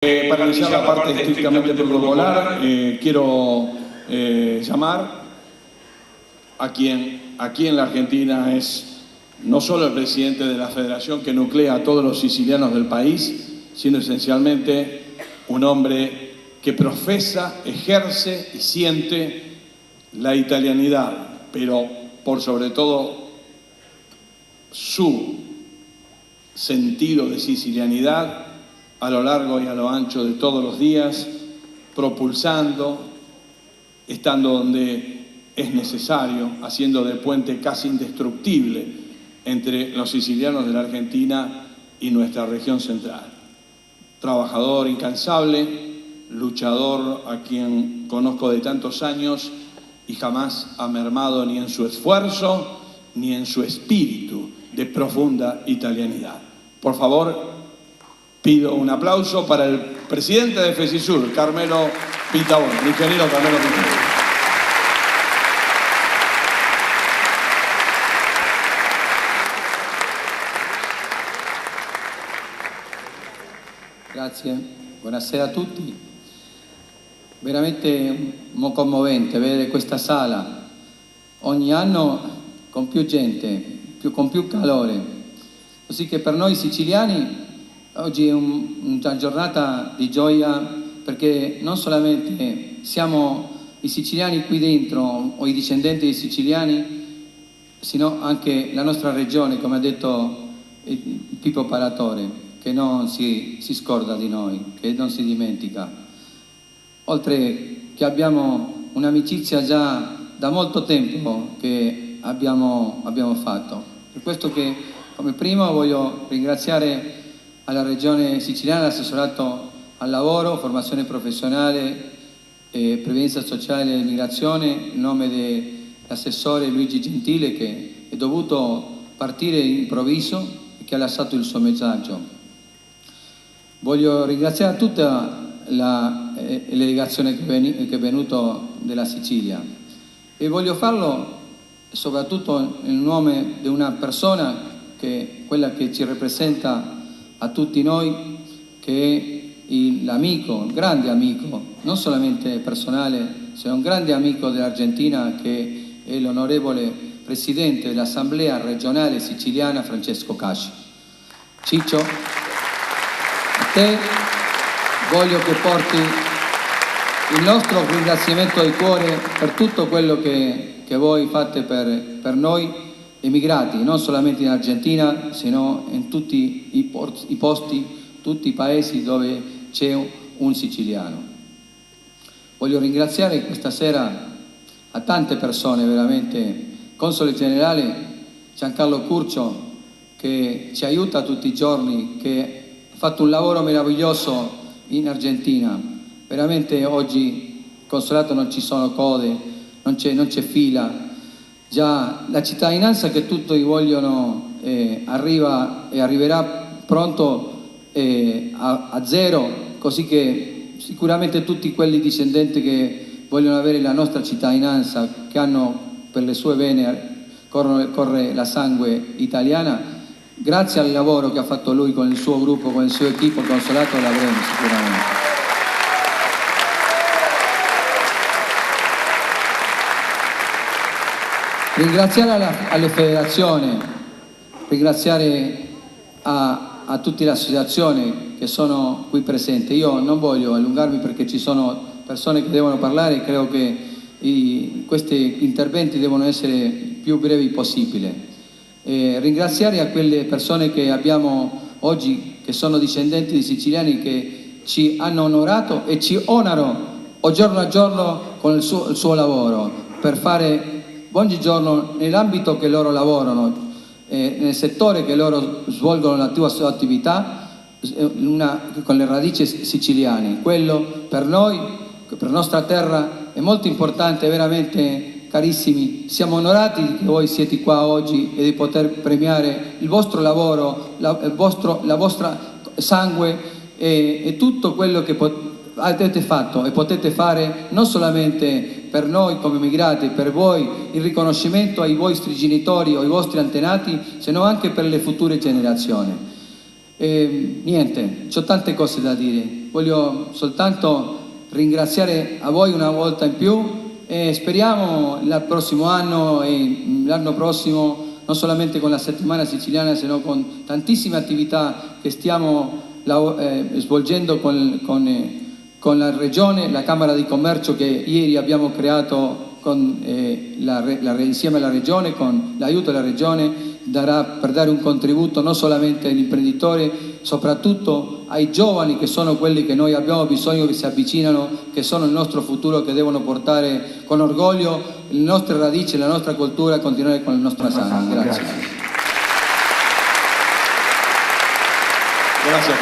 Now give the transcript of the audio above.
Para iniciar la parte estrictamente protocolar, quiero llamar a quien aquí en la Argentina es no solo el presidente de la federación que nuclea a todos los sicilianos del país, sino esencialmente un hombre que profesa, ejerce y siente la italianidad, pero por sobre todo su sentido de sicilianidad a lo largo y a lo ancho de todos los días, propulsando, estando donde es necesario, haciendo de puente casi indestructible entre los sicilianos de la Argentina y nuestra región central. Trabajador incansable, luchador a quien conozco de tantos años y jamás ha mermado ni en su esfuerzo ni en su espíritu de profunda italianidad. Por favor, pido un aplauso para el presidente de FESISUR, Carmelo Pintagón, el ingeniero Carmelo Pintagón. Grazie, buonasera a tutti. Veramente commovente vedere questa sala ogni anno con più gente, con più calore. Così che per noi siciliani oggi è una giornata di gioia, perché non solamente siamo i siciliani qui dentro o i discendenti dei siciliani, sino anche la nostra regione, come ha detto il Pippo Paratore, che non si scorda di noi, che non si dimentica. Oltre che abbiamo un'amicizia già da molto tempo che abbiamo fatto. Per questo che come primo voglio ringraziare alla Regione Siciliana, l'assessorato al lavoro, formazione professionale, previdenza sociale e immigrazione, in nome dell'assessore Luigi Gentile, che è dovuto partire improvviso e che ha lasciato il suo messaggio. Voglio ringraziare tutta la delegazione che è venuta della Sicilia e voglio farlo soprattutto in nome di una persona che è quella che ci rappresenta a tutti noi, che è l'amico, il grande amico, non solamente personale, sino un grande amico dell'Argentina, che è l'onorevole presidente dell'Assemblea regionale siciliana Francesco Casci. Ciccio, a te voglio che porti il nostro ringraziamento di cuore per tutto quello che voi fate per noi emigrati, non solamente in Argentina, sino in tutti i posti, tutti i paesi dove c'è un siciliano. Voglio ringraziare questa sera a tante persone, veramente, Console Generale Giancarlo Curcio, che ci aiuta tutti i giorni, che ha fatto un lavoro meraviglioso in Argentina. Veramente oggi, consolato, non ci sono code, non c'è fila. Già la cittadinanza che tutti vogliono arriva e arriverà pronto a zero, così che sicuramente tutti quelli discendenti che vogliono avere la nostra cittadinanza, che hanno per le sue vene corre la sangue italiana, grazie al lavoro che ha fatto lui con il suo gruppo, con il suo equipo consolato, l'avremo sicuramente. Ringraziare alle federazioni, ringraziare a tutte le associazioni che sono qui presenti. Io non voglio allungarmi perché ci sono persone che devono parlare e credo che questi interventi devono essere più brevi possibile. Ringraziare a quelle persone che abbiamo oggi, che sono discendenti di siciliani, che ci hanno onorato e ci onorano giorno a giorno con il suo lavoro, per fare ogni giorno nell'ambito che loro lavorano, nel settore che loro svolgono la sua attività, con le radici siciliane. Quello per noi, per la nostra terra, è molto importante, veramente carissimi. Siamo onorati che voi siete qua oggi e di poter premiare il vostro lavoro, la vostra sangue e tutto quello che avete fatto e potete fare, non solamente per noi come immigrati, per voi, il riconoscimento ai vostri genitori o ai vostri antenati, sino anche per le future generazioni. Niente, c'ho tante cose da dire. voglio soltanto ringraziare a voi una volta in più e speriamo il prossimo anno e l'anno prossimo non solamente con la settimana siciliana, sino con tantissime attività che stiamo svolgendo con la Regione, la Camera di Commercio che ieri abbiamo creato insieme alla Regione, con l'aiuto della Regione, per dare un contributo non solamente agli imprenditori, soprattutto ai giovani che sono quelli che noi abbiamo bisogno, che si avvicinano, che sono il nostro futuro, che devono portare con orgoglio le nostre radici, la nostra cultura e continuare con il nostro passato. Grazie. Gracias.